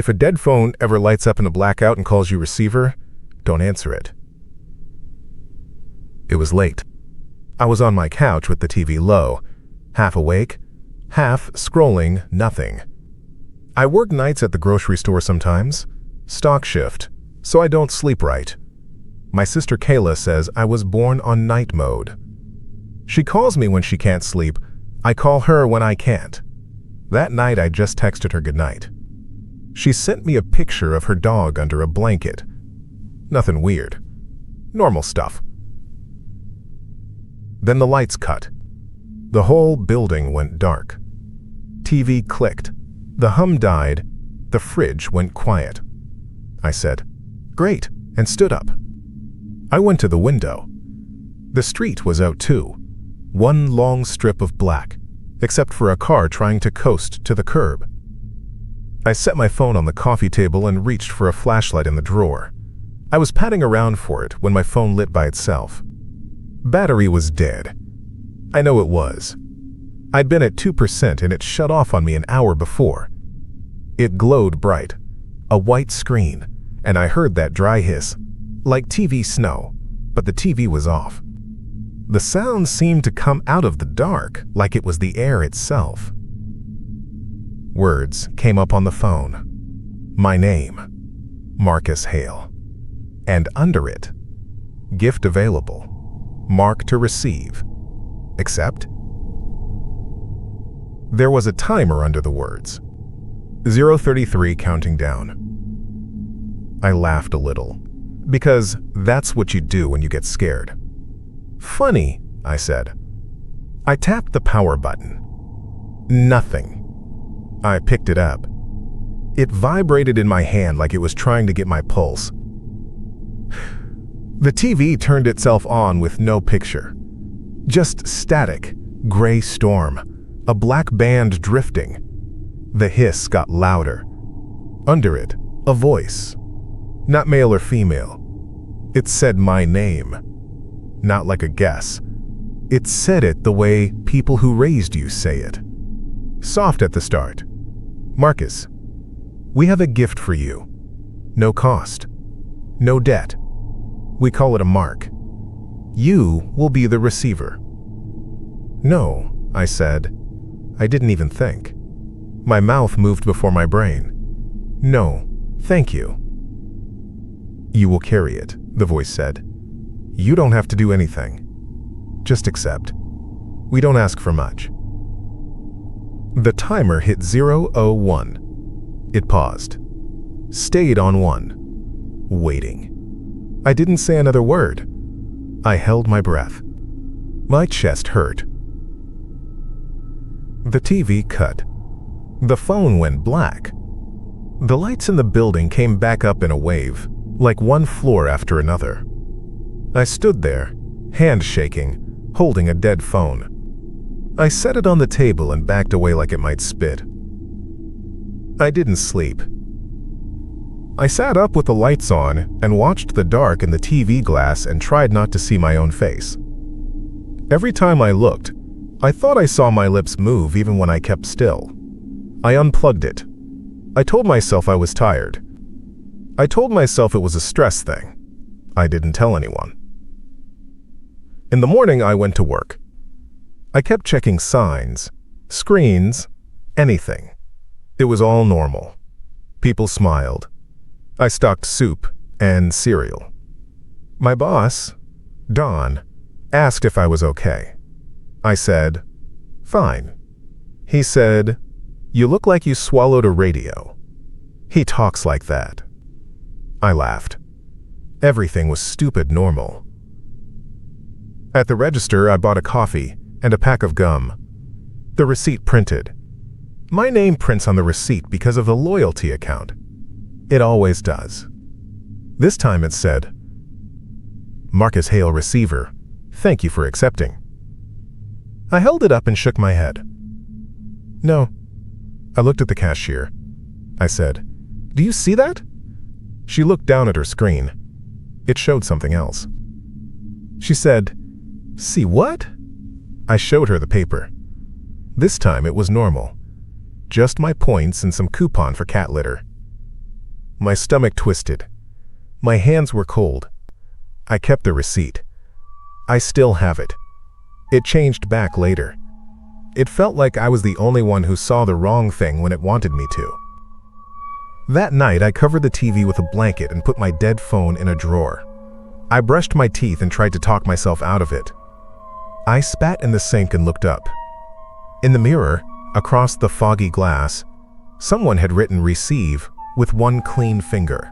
If a dead phone ever lights up in a blackout and calls you receiver, don't answer it. It was late. I was on my couch with the TV low, half awake, half scrolling nothing. I work nights at the grocery store sometimes, stock shift, so I don't sleep right. My sister Kayla says I was born on night mode. She calls me when she can't sleep. I call her when I can't. That night I just texted her goodnight. She sent me a picture of her dog under a blanket. Nothing weird. Normal stuff. Then the lights cut. The whole building went dark. TV clicked. The hum died. The fridge went quiet. I said, "Great," and stood up. I went to the window. The street was out too. One long strip of black, except for a car trying to coast to the curb. I set my phone on the coffee table and reached for a flashlight in the drawer. I was patting around for it when my phone lit by itself. Battery was dead. I know it was. I'd been at 2% and it shut off on me an hour before. It glowed bright, a white screen, and I heard that dry hiss, like TV snow, but the TV was off. The sound seemed to come out of the dark, like it was the air itself. Words came up on the phone. My name, Marcus Hale. And under it, gift available, mark to receive. Accept? There was a timer under the words. 0:33 counting down. I laughed a little, because that's what you do when you get scared. Funny, I said. I tapped the power button. Nothing. I picked it up. It vibrated in my hand like it was trying to get my pulse. The TV turned itself on with no picture. Just static, gray storm, a black band drifting. The hiss got louder. Under it, a voice. Not male or female. It said my name. Not like a guess. It said it the way people who raised you say it. Soft at the start. Marcus, we have a gift for you. No cost. No debt. We call it a mark. You will be the receiver. No, I said. I didn't even think. My mouth moved before my brain. No, thank you. You will carry it, the voice said. You don't have to do anything. Just accept. We don't ask for much. The timer hit 0:01. It paused. Stayed on 1. Waiting. I didn't say another word. I held my breath. My chest hurt. The TV cut. The phone went black. The lights in the building came back up in a wave, like one floor after another. I stood there, hand shaking, holding a dead phone. I set it on the table and backed away like it might spit. I didn't sleep. I sat up with the lights on and watched the dark in the TV glass and tried not to see my own face. Every time I looked, I thought I saw my lips move even when I kept still. I unplugged it. I told myself I was tired. I told myself it was a stress thing. I didn't tell anyone. In the morning, I went to work. I kept checking signs, screens, anything. It was all normal. People smiled. I stocked soup and cereal. My boss, Don, asked if I was okay. I said, fine. He said, you look like you swallowed a radio. He talks like that. I laughed. Everything was stupid normal. At the register, I bought a coffee and a pack of gum. The receipt printed. My name prints on the receipt because of the loyalty account. It always does. This time it said, Marcus Hale receiver, thank you for accepting. I held it up and shook my head. No. I looked at the cashier. I said, do you see that? She looked down at her screen. It showed something else. She said, see what? I showed her the paper. This time it was normal. Just my points and some coupon for cat litter. My stomach twisted. My hands were cold. I kept the receipt. I still have it. It changed back later. It felt like I was the only one who saw the wrong thing when it wanted me to. That night, I covered the TV with a blanket and put my dead phone in a drawer. I brushed my teeth and tried to talk myself out of it. I spat in the sink and looked up. In the mirror, across the foggy glass, someone had written "receive" with one clean finger.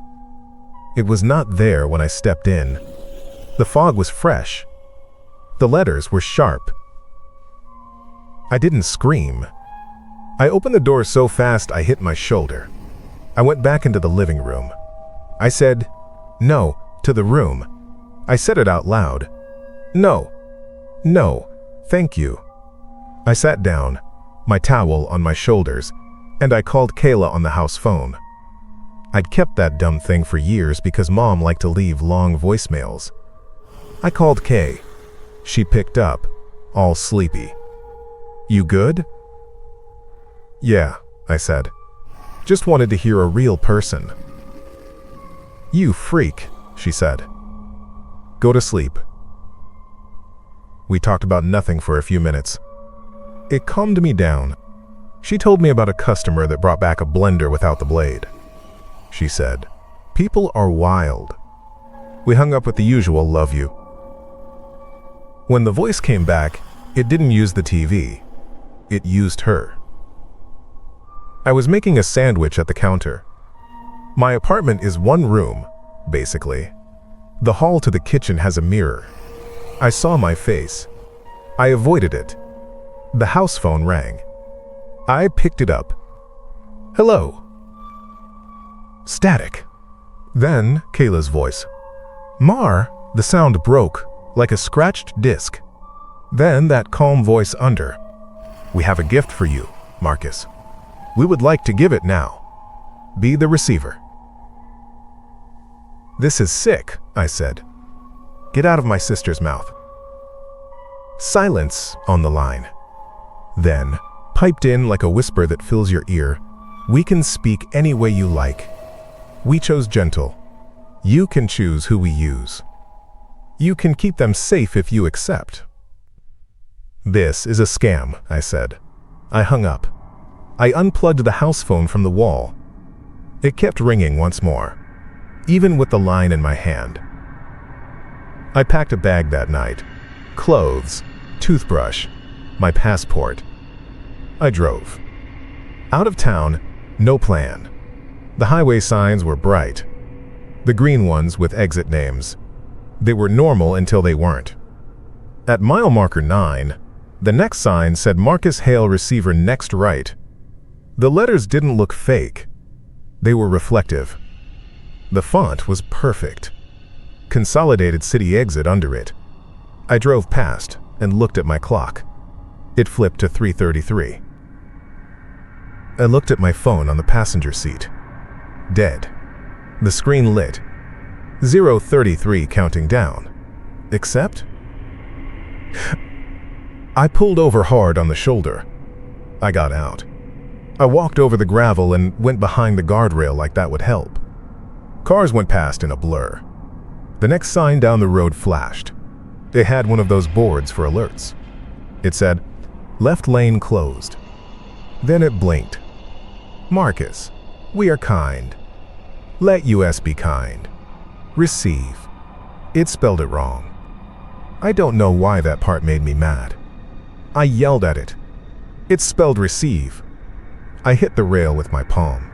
It was not there when I stepped in. The fog was fresh. The letters were sharp. I didn't scream. I opened the door so fast I hit my shoulder. I went back into the living room. I said, "No," to the room. I said it out loud. "No. No. Thank you." I sat down, my towel on my shoulders, and I called Kayla on the house phone. I'd kept that dumb thing for years because Mom liked to leave long voicemails. I called Kay. She picked up, all sleepy. "You good?" "Yeah," I said. "Just wanted to hear a real person." "You freak," she said. "Go to sleep." We talked about nothing for a few minutes. It calmed me down. She told me about a customer that brought back a blender without the blade. She said, "People are wild." We hung up with the usual "love you." When the voice came back, it didn't use the TV. It used her. I was making a sandwich at the counter. My apartment is one room, basically. The hall to the kitchen has a mirror. I saw my face. I avoided it. The house phone rang. I picked it up. "Hello." Static. Then Kayla's voice. "Mar," the sound broke, like a scratched disc. Then that calm voice under. "We have a gift for you, Marcus. We would like to give it now. Be the receiver." "This is sick," I said. "Get out of my sister's mouth." Silence on the line. Then, piped in like a whisper that fills your ear, "We can speak any way you like. We chose gentle. You can choose who we use. You can keep them safe if you accept." "This is a scam," I said. I hung up. I unplugged the house phone from the wall. It kept ringing once more, even with the line in my hand. I packed a bag that night. Clothes, toothbrush, my passport. I drove. Out of town, no plan. The highway signs were bright. The green ones with exit names. They were normal until they weren't. At mile marker 9, the next sign said Marcus Hale receiver next right. The letters didn't look fake. They were reflective. The font was perfect. Consolidated City exit under it. I drove past and looked at my clock. It flipped to 3:33. I looked at my phone on the passenger seat. Dead. The screen lit. 0:33 counting down. Except? I pulled over hard on the shoulder. I got out. I walked over the gravel and went behind the guardrail like that would help. Cars went past in a blur. The next sign down the road flashed. It had one of those boards for alerts. It said, "Left lane closed." Then it blinked. "Marcus, we are kind. Let US be kind. Receive." It spelled it wrong. I don't know why that part made me mad. I yelled at it. It spelled receive. I hit the rail with my palm.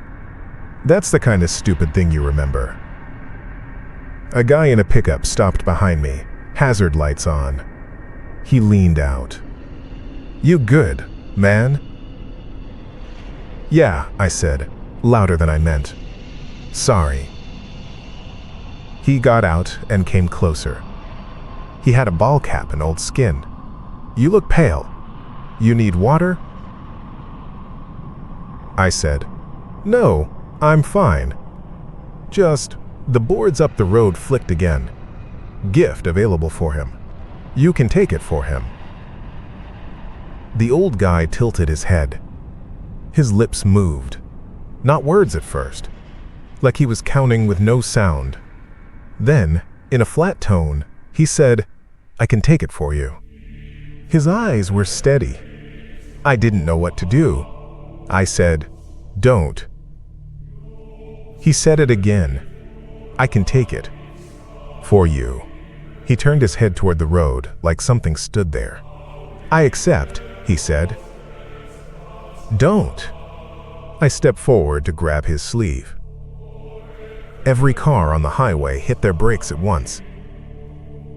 That's the kind of stupid thing you remember. A guy in a pickup stopped behind me, hazard lights on. He leaned out. "You good, man?" "Yeah," I said, louder than I meant. "Sorry." He got out and came closer. He had a ball cap and old skin. "You look pale. You need water?" I said, "No, I'm fine. Just, the boards up the road flicked again. Gift available for him. You can take it for him." The old guy tilted his head. His lips moved. Not words at first. like he was counting with no sound. Then, in a flat tone, he said, "I can take it for you." His eyes were steady. I didn't know what to do. I said, "Don't." He said it again. "I can take it. For you." He turned his head toward the road, like something stood there. "I accept," he said. "Don't." I stepped forward to grab his sleeve. Every car on the highway hit their brakes at once.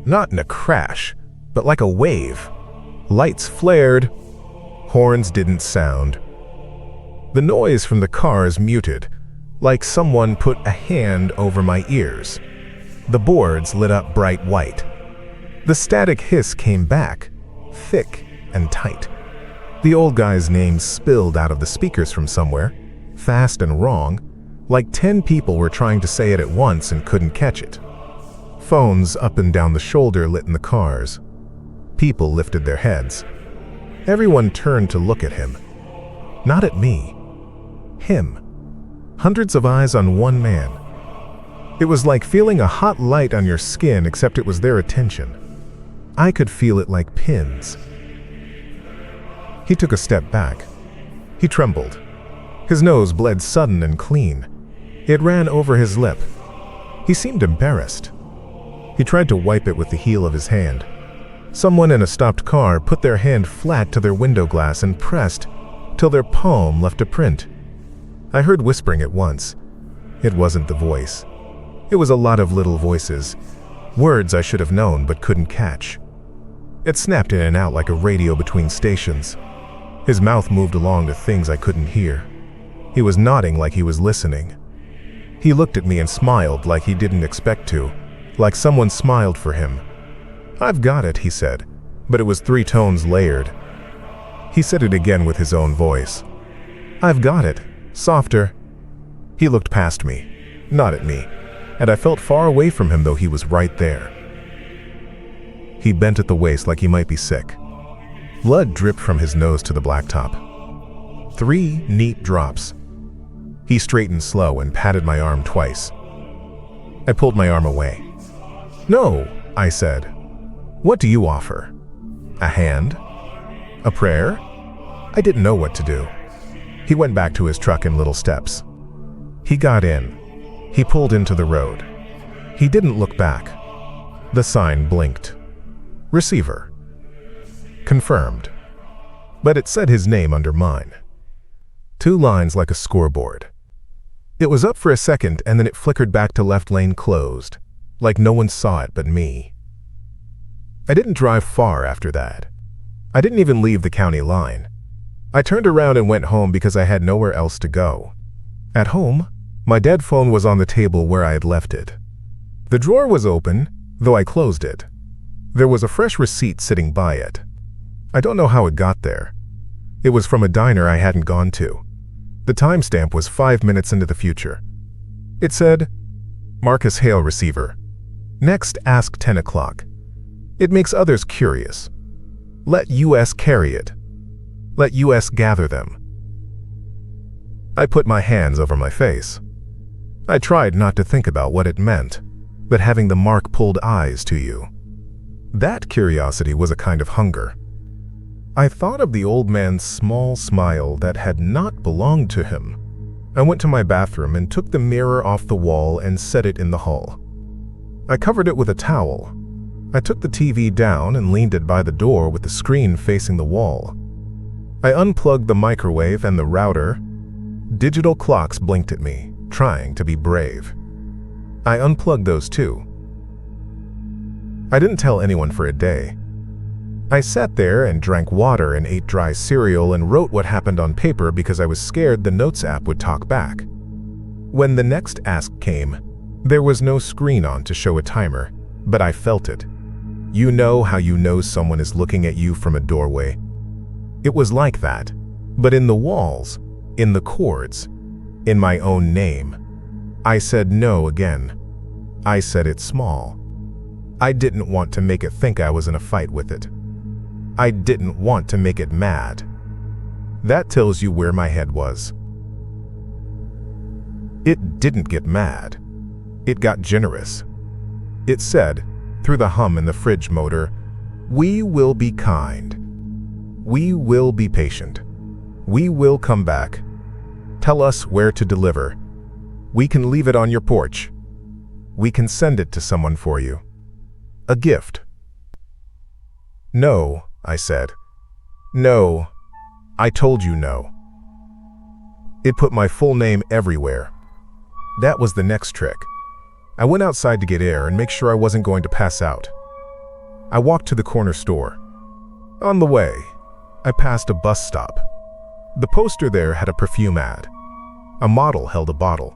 Not in a crash, but like a wave. Lights flared. Horns didn't sound. The noise from the cars muted, like someone put a hand over my ears. The boards lit up bright white. The static hiss came back, thick and tight. The old guy's name spilled out of the speakers from somewhere, fast and wrong, like 10 people were trying to say it at once and couldn't catch it. Phones up and down the shoulder lit in the cars. People lifted their heads. Everyone turned to look at him. Not at me. Him. Hundreds of eyes on one man. It was like feeling a hot light on your skin, except it was their attention. I could feel it like pins. He took a step back. He trembled. His nose bled sudden and clean. It ran over his lip. He seemed embarrassed. He tried to wipe it with the heel of his hand. Someone in a stopped car put their hand flat to their window glass and pressed till their palm left a print. I heard whispering at once. It wasn't the voice. It was a lot of little voices, words I should have known but couldn't catch. It snapped in and out like a radio between stations. His mouth moved along to things I couldn't hear. He was nodding like he was listening. He looked at me and smiled like he didn't expect to, like someone smiled for him. "I've got it," he said, but it was 3 tones layered. He said it again with his own voice. "I've got it, softer." He looked past me, not at me, and I felt far away from him, though he was right there. He bent at the waist like he might be sick. Blood dripped from his nose to the blacktop. 3 neat drops. He straightened slow and patted my arm twice. I pulled my arm away. "No," I said. "What do you offer? A hand? A prayer?" I didn't know what to do. He went back to his truck in little steps. He got in. He pulled into the road. He didn't look back. The sign blinked. Receiver. Confirmed. But it said his name under mine. 2 lines like a scoreboard. It was up for a second and then it flickered back to left lane closed, like no one saw it but me. I didn't drive far after that. I didn't even leave the county line. I turned around and went home because I had nowhere else to go. At home, my dead phone was on the table where I had left it. The drawer was open, though I closed it. There was a fresh receipt sitting by it. I don't know how it got there. It was from a diner I hadn't gone to. The timestamp was 5 minutes into the future. It said, "Marcus Hale receiver. Next ask 10 o'clock. It makes others curious. Let US carry it. Let US gather them." I put my hands over my face. I tried not to think about what it meant, but having the mark pulled eyes to you. That curiosity was a kind of hunger. I thought of the old man's small smile that had not belonged to him. I went to my bathroom and took the mirror off the wall and set it in the hall. I covered it with a towel. I took the TV down and leaned it by the door with the screen facing the wall. I unplugged the microwave and the router. Digital clocks blinked at me, trying to be brave. I unplugged those too. I didn't tell anyone for a day. I sat there and drank water and ate dry cereal and wrote what happened on paper because I was scared the Notes app would talk back. When the next ask came, there was no screen on to show a timer, but I felt it. You know how you know someone is looking at you from a doorway. It was like that, but in the walls, in the chords, in my own name. I said no again. I said it small. I didn't want to make it think I was in a fight with it. I didn't want to make it mad. That tells you where my head was. It didn't get mad. It got generous. It said, through the hum in the fridge motor, "We will be kind. We will be patient. We will come back. Tell us where to deliver. We can leave it on your porch. We can send it to someone for you. A gift." "No," I said. "No. I told you no." It put my full name everywhere. That was the next trick. I went outside to get air and make sure I wasn't going to pass out. I walked to the corner store. On the way, I passed a bus stop. The poster there had a perfume ad. A model held a bottle.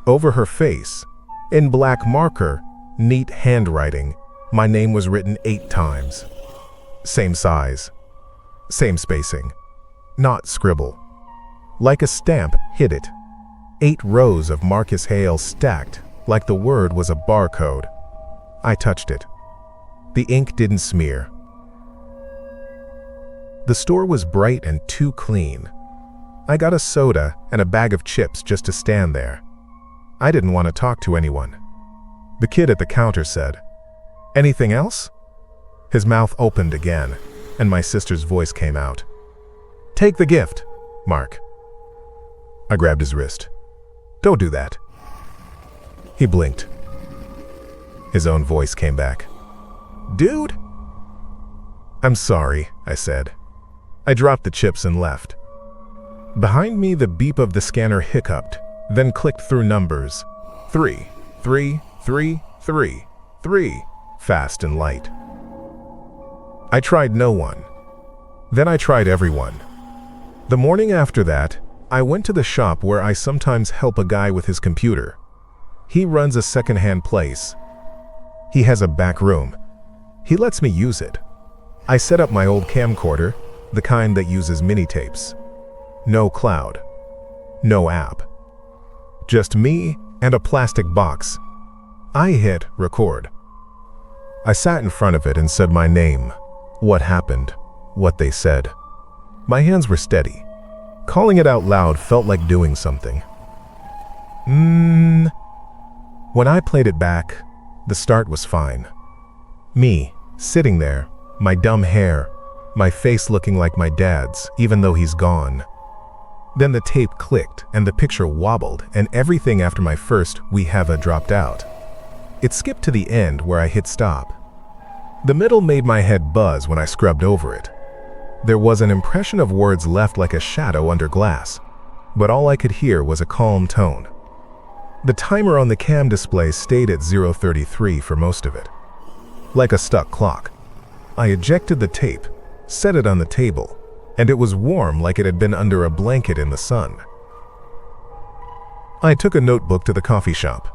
Over her face, in black marker, neat handwriting, my name was written 8 times. Same size. Same spacing. Not scribble. Like a stamp hit it. 8 rows of Marcus Hale stacked like the word was a barcode. I touched it. The ink didn't smear. The store was bright and too clean. I got a soda and a bag of chips just to stand there. I didn't want to talk to anyone. The kid at the counter said, "Anything else?" His mouth opened again, and my sister's voice came out. "Take the gift, Mark." I grabbed his wrist. "Don't do that." He blinked. His own voice came back. "Dude?" "I'm sorry," I said. I dropped the chips and left. Behind me, the beep of the scanner hiccuped, then clicked through numbers. 3, 3, 3, 3, 3, fast and light. I tried no one. Then I tried everyone. The morning after that, I went to the shop where I sometimes help a guy with his computer. He runs a second-hand place. He has a back room. He lets me use it. I set up my old camcorder, the kind that uses mini-tapes. No cloud. No app. Just me and a plastic box. I hit record. I sat in front of it and said my name, what happened, what they said. My hands were steady. Calling it out loud felt like doing something. When I played it back, the start was fine. Me, sitting there, my dumb hair, my face looking like my dad's, even though he's gone. Then the tape clicked and the picture wobbled and everything after my first "we have a" dropped out. It skipped to the end where I hit stop. The middle made my head buzz when I scrubbed over it. There was an impression of words left like a shadow under glass, but all I could hear was a calm tone. The timer on the cam display stayed at 0:33 for most of it. Like a stuck clock. I ejected the tape, set it on the table, and it was warm like it had been under a blanket in the sun. I took a notebook to the coffee shop.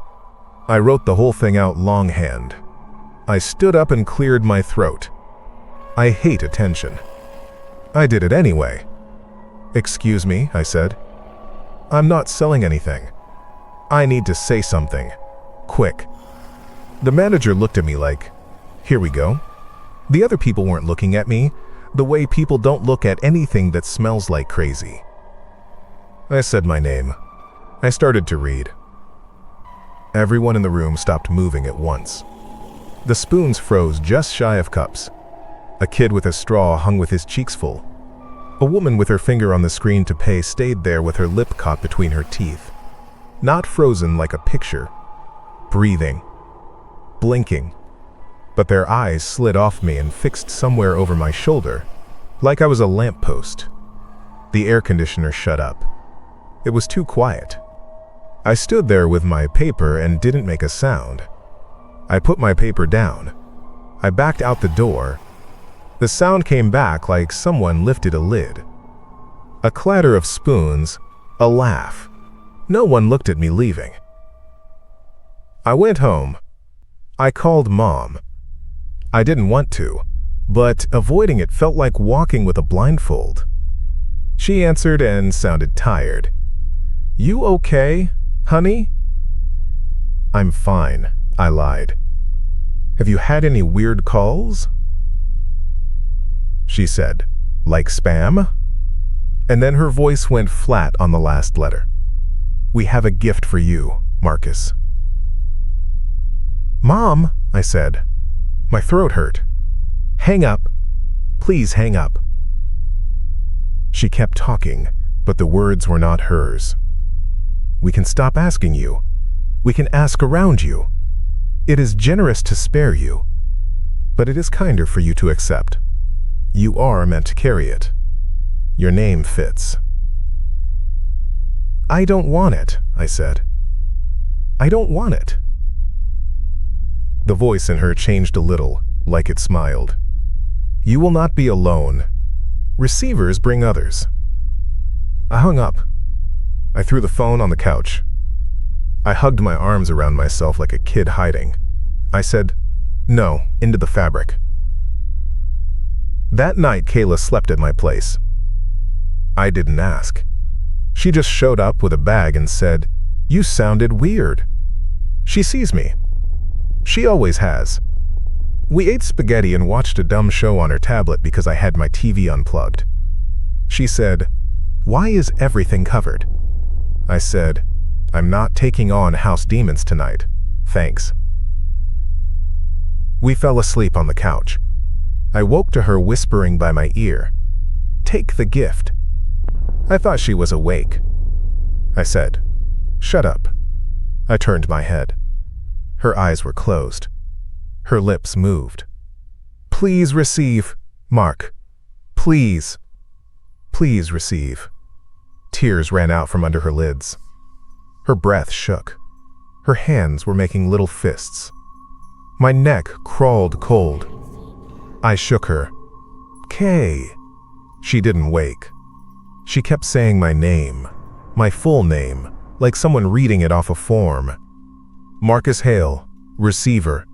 I wrote the whole thing out longhand. I stood up and cleared my throat. I hate attention. I did it anyway. "Excuse me," I said. "I'm not selling anything. I need to say something. Quick." The manager looked at me like, "Here we go." The other people weren't looking at me, the way people don't look at anything that smells like crazy. I said my name. I started to read. Everyone in the room stopped moving at once. The spoons froze just shy of cups. A kid with a straw hung with his cheeks full. A woman with her finger on the screen to pay stayed there with her lip caught between her teeth. Not frozen like a picture. Breathing. Blinking. But their eyes slid off me and fixed somewhere over my shoulder, like I was a lamppost. The air conditioner shut up. It was too quiet. I stood there with my paper and didn't make a sound. I put my paper down. I backed out the door. The sound came back like someone lifted a lid. A clatter of spoons, a laugh. No one looked at me leaving. I went home. I called Mom. I didn't want to, but avoiding it felt like walking with a blindfold. She answered and sounded tired. "You okay, honey?" "I'm fine," I lied. "Have you had any weird calls?" She said, "Like spam?" And then her voice went flat on the last letter. We have a gift for you, Marcus. Mom, I said. My throat hurt. Hang up. Please hang up. She kept talking, but the words were not hers. We can stop asking you. We can ask around you. It is generous to spare you, but it is kinder for you to accept. You are meant to carry it. Your name fits. I don't want it, I said. I don't want it. The voice in her changed a little, like it smiled. You will not be alone. Receivers bring others. I hung up. I threw the phone on the couch. I hugged my arms around myself like a kid hiding. I said, no, into the fabric. That night, Kayla slept at my place. I didn't ask. She just showed up with a bag and said, you sounded weird. She sees me. She always has. We ate spaghetti and watched a dumb show on her tablet because I had my TV unplugged. She said, why is everything covered? I said, I'm not taking on house demons tonight. Thanks. We fell asleep on the couch. I woke to her whispering by my ear, take the gift. I thought she was awake. I said, shut up. I turned my head. Her eyes were closed. Her lips moved. Please receive, Mark. Please. Please receive. Tears ran out from under her lids. Her breath shook. Her hands were making little fists. My neck crawled cold. I shook her. Kay. She didn't wake. She kept saying my name, my full name, like someone reading it off a form. Marcus Hale, receiver.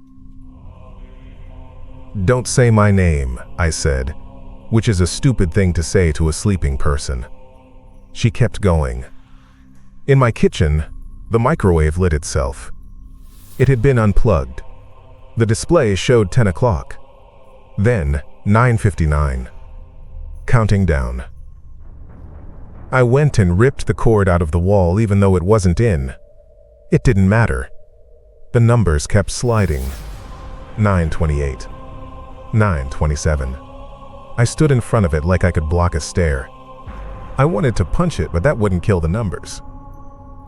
Don't say my name, I said, which is a stupid thing to say to a sleeping person. She kept going. In my kitchen, the microwave lit itself. It had been unplugged. The display showed 10 o'clock. Then 9:59. Counting down. I went and ripped the cord out of the wall even though it wasn't in. It didn't matter. The numbers kept sliding. 9:28. 9:27. I stood in front of it like I could block a stare. I wanted to punch it, but that wouldn't kill the numbers.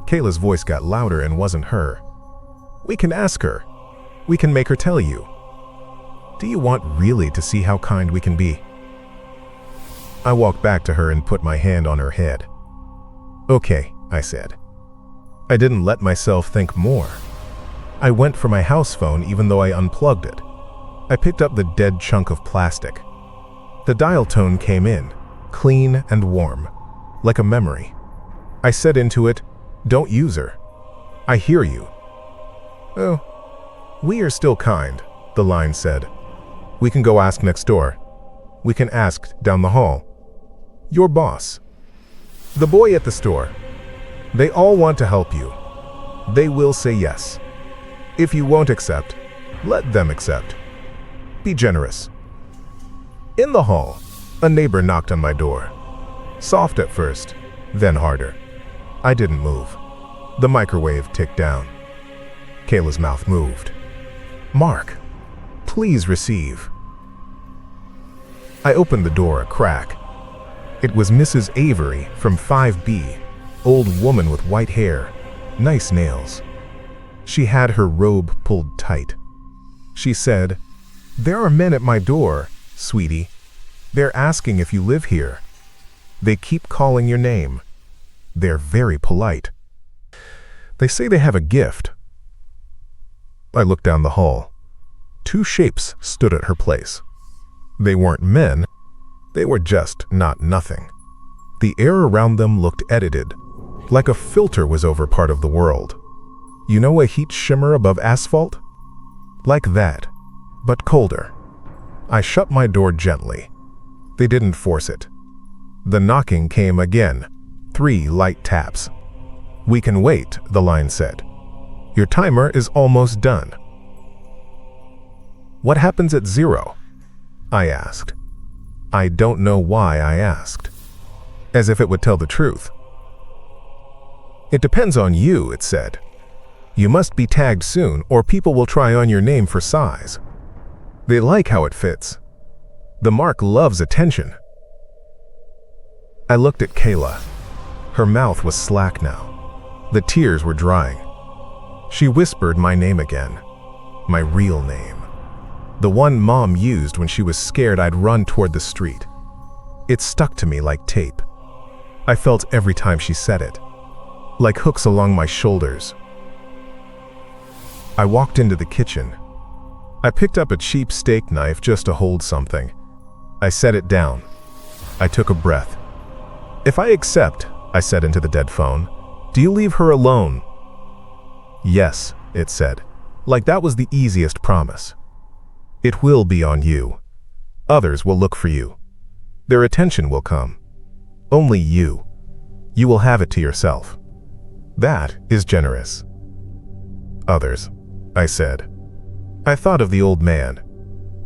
Kayla's voice got louder and wasn't her. We can ask her. We can make her tell you. Do you want really to see how kind we can be? I walked back to her and put my hand on her head. Okay, I said. I didn't let myself think more. I went for my house phone even though I unplugged it. I picked up the dead chunk of plastic. The dial tone came in, clean and warm, like a memory. I said into it, don't use her. I hear you. Oh, we are still kind, the line said. We can go ask next door. We can ask down the hall. Your boss. The boy at the store. They all want to help you. They will say yes. If you won't accept, let them accept. Be generous. In the hall, a neighbor knocked on my door. Soft at first, then harder. I didn't move. The microwave ticked down. Kayla's mouth moved. Mark, please receive. I opened the door a crack. It was Mrs. Avery from 5B, old woman with white hair, nice nails. She had her robe pulled tight. She said, there are men at my door, sweetie. They're asking if you live here. They keep calling your name. They're very polite. They say they have a gift. I looked down the hall. 2 shapes stood at her place. They weren't men. They were just not nothing. The air around them looked edited, like a filter was over part of the world. You know a heat shimmer above asphalt? Like that, but colder. I shut my door gently. They didn't force it. The knocking came again, 3 light taps. We can wait, the line said. Your timer is almost done. What happens at 0? I asked. I don't know why I asked. As if it would tell the truth. It depends on you, it said. You must be tagged soon, or people will try on your name for size. They like how it fits. The mark loves attention. I looked at Kayla. Her mouth was slack now. The tears were drying. She whispered my name again. My real name. The one Mom used when she was scared I'd run toward the street. It stuck to me like tape. I felt every time she said it, like hooks along my shoulders. I walked into the kitchen. I picked up a cheap steak knife just to hold something. I set it down. I took a breath. If I accept, I said into the dead phone, do you leave her alone? Yes, it said, like that was the easiest promise. It will be on you. Others will look for you. Their attention will come. Only you. You will have it to yourself. That is generous. Others, I said. I thought of the old man,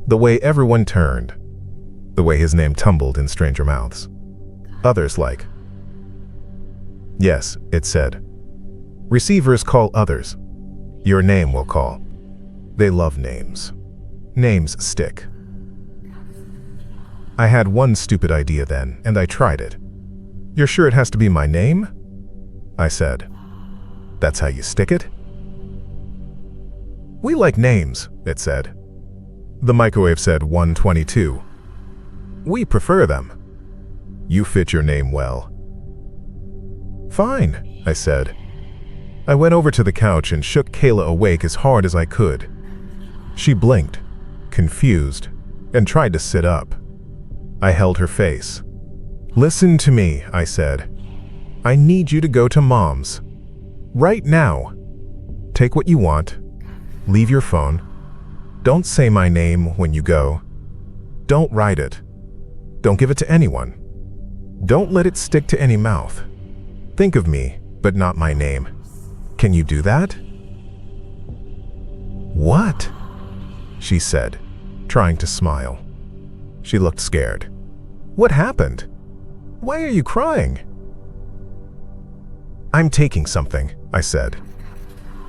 the way everyone turned, the way his name tumbled in stranger mouths. Others like. Yes, it said. Receivers call others. Your name will call. They love names. Names stick. I had one stupid idea then, and I tried it. You're sure it has to be my name? I said. That's how you stick it? We like names, it said. The microwave said 122. We prefer them. You fit your name well. Fine, I said. I went over to the couch and shook Kayla awake as hard as I could. She blinked, confused, and tried to sit up. I held her face. Listen to me, I said. I need you to go to Mom's. Right now. Take what you want. Leave your phone. Don't say my name when you go. Don't write it. Don't give it to anyone. Don't let it stick to any mouth. Think of me, but not my name. Can you do that? What? She said, trying to smile. She looked scared. What happened? Why are you crying? I'm taking something, I said.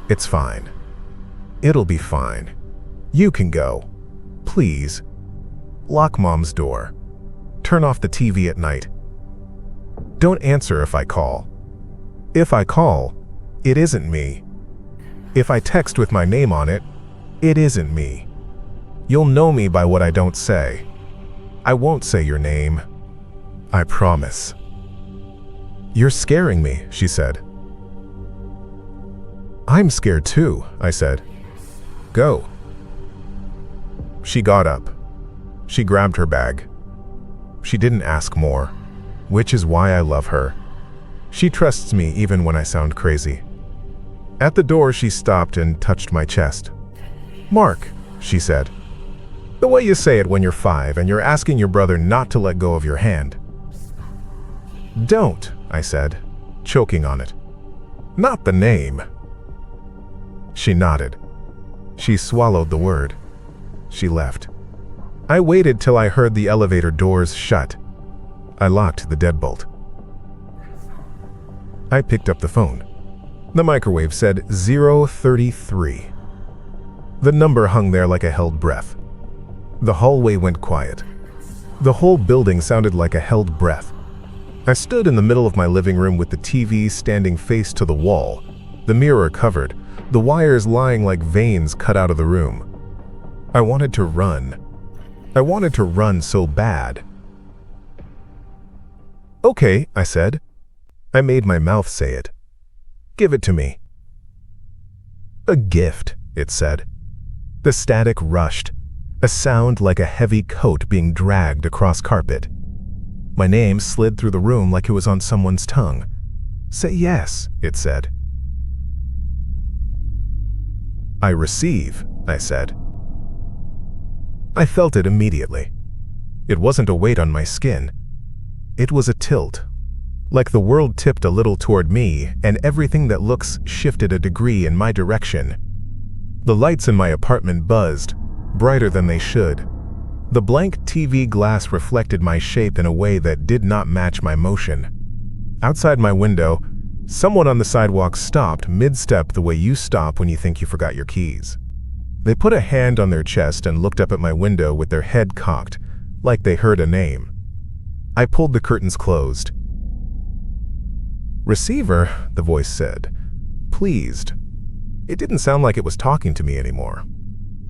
It's fine. It'll be fine. You can go. Please. Lock Mom's door. Turn off the TV at night. Don't answer if I call. If I call, it isn't me. If I text with my name on it, it isn't me. You'll know me by what I don't say. I won't say your name. I promise. You're scaring me, she said. I'm scared too, I said. Go. She got up. She grabbed her bag. She didn't ask more, which is why I love her. She trusts me even when I sound crazy. At the door, she stopped and touched my chest. Mark, she said. The way you say it when you're 5 and you're asking your brother not to let go of your hand. Don't, I said, choking on it. Not the name. She nodded. She swallowed the word. She left. I waited till I heard the elevator doors shut. I locked the deadbolt. I picked up the phone. The microwave said 033. The number hung there like a held breath. The hallway went quiet. The whole building sounded like a held breath. I stood in the middle of my living room with the TV standing face to the wall, the mirror covered, the wires lying like veins cut out of the room. I wanted to run. I wanted to run so bad. Okay, I said. I made my mouth say it. Give it to me. A gift, it said. The static rushed, a sound like a heavy coat being dragged across carpet. My name slid through the room like it was on someone's tongue. Say yes, it said. I receive, I said. I felt it immediately. It wasn't a weight on my skin. It was a tilt, like the world tipped a little toward me and everything that looks shifted a degree in my direction. The lights in my apartment buzzed, brighter than they should. The blank TV glass reflected my shape in a way that did not match my motion. Outside my window, Someone on the sidewalk stopped mid-step the way you stop when you think you forgot your keys. They put a hand on their chest and looked up at my window with their head cocked, like they heard a name. I pulled the curtains closed. "Receiver," the voice said, pleased. It didn't sound like it was talking to me anymore.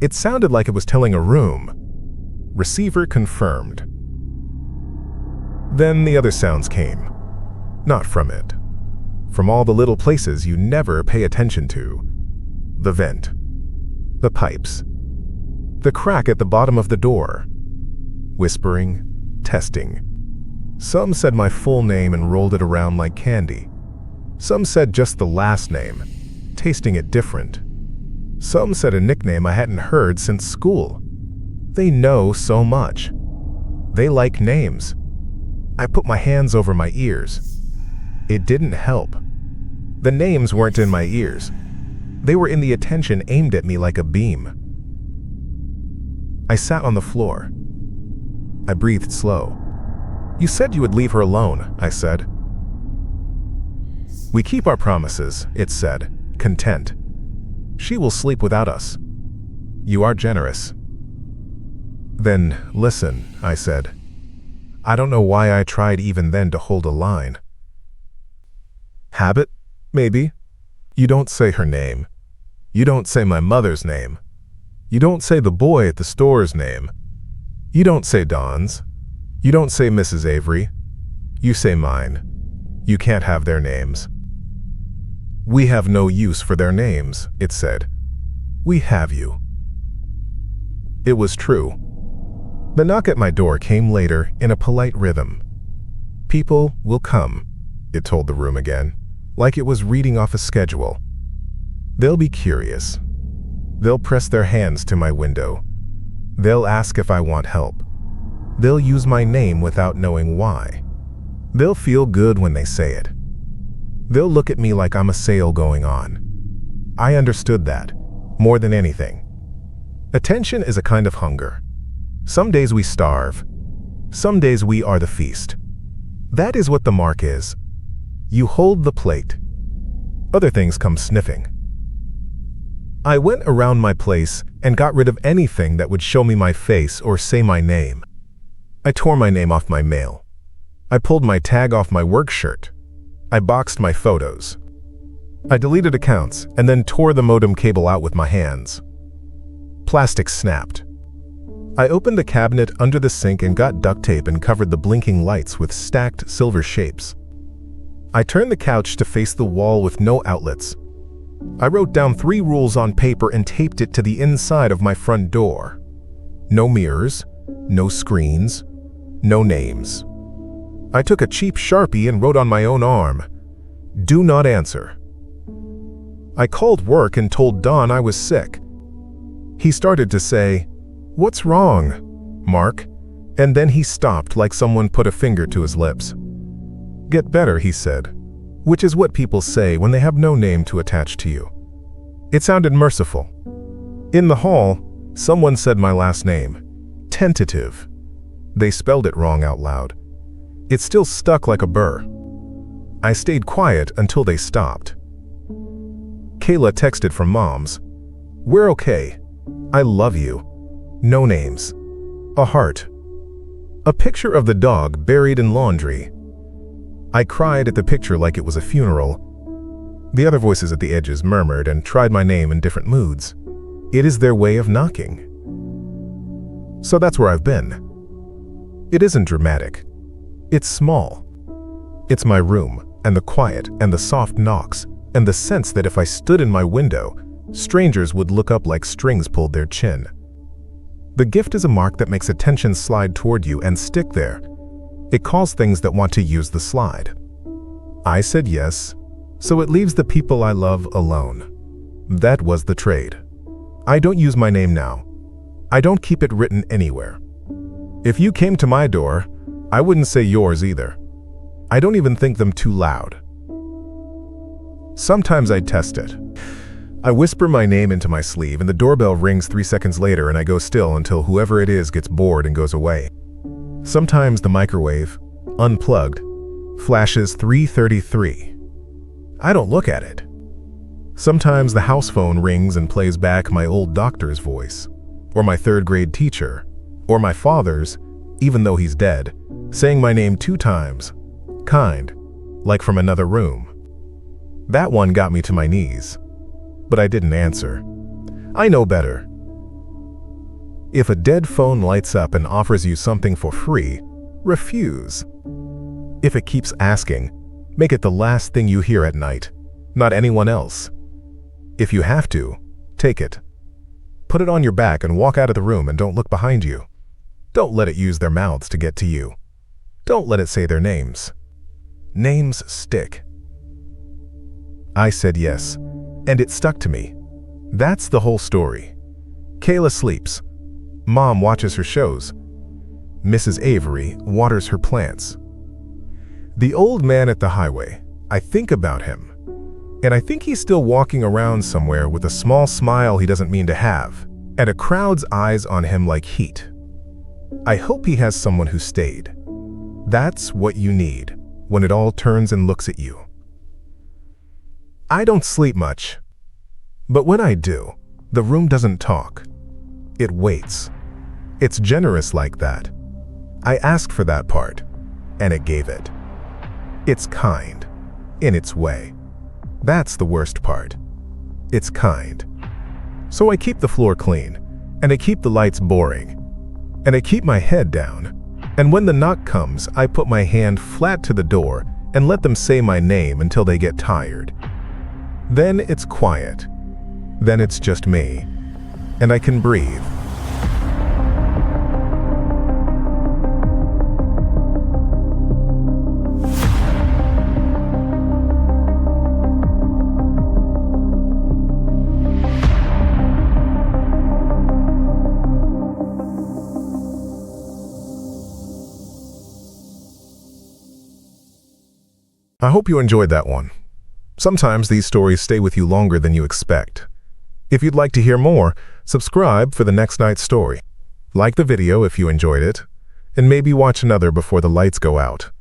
It sounded like it was telling a room. "Receiver confirmed." Then the other sounds came. Not from it. From all the little places you never pay attention to. The vent. The pipes. The crack at the bottom of the door. Whispering. Testing. Some said my full name and rolled it around like candy. Some said just the last name, tasting it different. Some said a nickname I hadn't heard since school. They know so much. They like names. I put my hands over my ears. It didn't help. The names weren't in my ears. They were in the attention aimed at me like a beam. I sat on the floor. I breathed slow. "You said you would leave her alone," I said. "We keep our promises," it said, content. "She will sleep without us. You are generous." "Then listen," I said. I don't know why I tried even then to hold a line. "Habit? Maybe. You don't say her name. You don't say my mother's name. You don't say the boy at the store's name. You don't say Don's. You don't say Mrs. Avery. You say mine. You can't have their names." "We have no use for their names," it said. "We have you." It was true. The knock at my door came later in a polite rhythm. "People will come," it told the room again, like it was reading off a schedule. "They'll be curious. They'll press their hands to my window. They'll ask if I want help. They'll use my name without knowing why. They'll feel good when they say it. They'll look at me like I'm a sale going on." I understood that, more than anything. Attention is a kind of hunger. Some days we starve. Some days we are the feast. That is what the mark is. You hold the plate. Other things come sniffing. I went around my place and got rid of anything that would show me my face or say my name. I tore my name off my mail. I pulled my tag off my work shirt. I boxed my photos. I deleted accounts and then tore the modem cable out with my hands. Plastic snapped. I opened a cabinet under the sink and got duct tape and covered the blinking lights with stacked silver shapes. I turned the couch to face the wall with no outlets. I wrote down 3 rules on paper and taped it to the inside of my front door. No mirrors, no screens, no names. I took a cheap Sharpie and wrote on my own arm, "Do not answer." I called work and told Don I was sick. He started to say, "What's wrong, Mark?" And then he stopped like someone put a finger to his lips. "Get better," he said, which is what people say when they have no name to attach to you. It sounded merciful. In the hall, someone said my last name, Tentative. They spelled it wrong out loud. It still stuck like a burr. I stayed quiet until they stopped. Kayla texted from Mom's. "We're okay. I love you." No names. A heart. A picture of the dog buried in laundry. I cried at the picture like it was a funeral. The other voices at the edges murmured and tried my name in different moods. It is their way of knocking. So that's where I've been. It isn't dramatic. It's small. It's my room, and the quiet, and the soft knocks, and the sense that if I stood in my window, strangers would look up like strings pulled their chin. The gift is a mark that makes attention slide toward you and stick there. It calls things that want to use the slide. I said yes, so it leaves the people I love alone. That was the trade. I don't use my name now. I don't keep it written anywhere. If you came to my door, I wouldn't say yours either. I don't even think them too loud. Sometimes I'd test it. I whisper my name into my sleeve and the doorbell rings 3 seconds later and I go still until whoever it is gets bored and goes away. Sometimes the microwave, unplugged, flashes 3:33. I don't look at it. Sometimes the house phone rings and plays back my old doctor's voice, or my third-grade teacher, or my father's, even though he's dead, saying my name 2 times, kind, like from another room. That one got me to my knees, but I didn't answer. I know better. If a dead phone lights up and offers you something for free, refuse. If it keeps asking, make it the last thing you hear at night, not anyone else. If you have to, take it. Put it on your back and walk out of the room and don't look behind you. Don't let it use their mouths to get to you. Don't let it say their names. Names stick. I said yes, and it stuck to me. That's the whole story. Kayla sleeps. Mom watches her shows. Mrs. Avery waters her plants. The old man at the highway, I think about him. And I think he's still walking around somewhere with a small smile he doesn't mean to have, and a crowd's eyes on him like heat. I hope he has someone who stayed. That's what you need when it all turns and looks at you. I don't sleep much, but when I do, the room doesn't talk. It waits. It's generous like that. I asked for that part, and it gave it. It's kind, in its way. That's the worst part. It's kind. So I keep the floor clean, and I keep the lights boring, and I keep my head down, and when the knock comes, I put my hand flat to the door and let them say my name until they get tired. Then it's quiet. Then it's just me, and I can breathe. I hope you enjoyed that one. Sometimes these stories stay with you longer than you expect. If you'd like to hear more, subscribe for the next night's story. Like the video if you enjoyed it, and maybe watch another before the lights go out.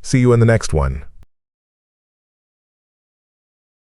See you in the next one.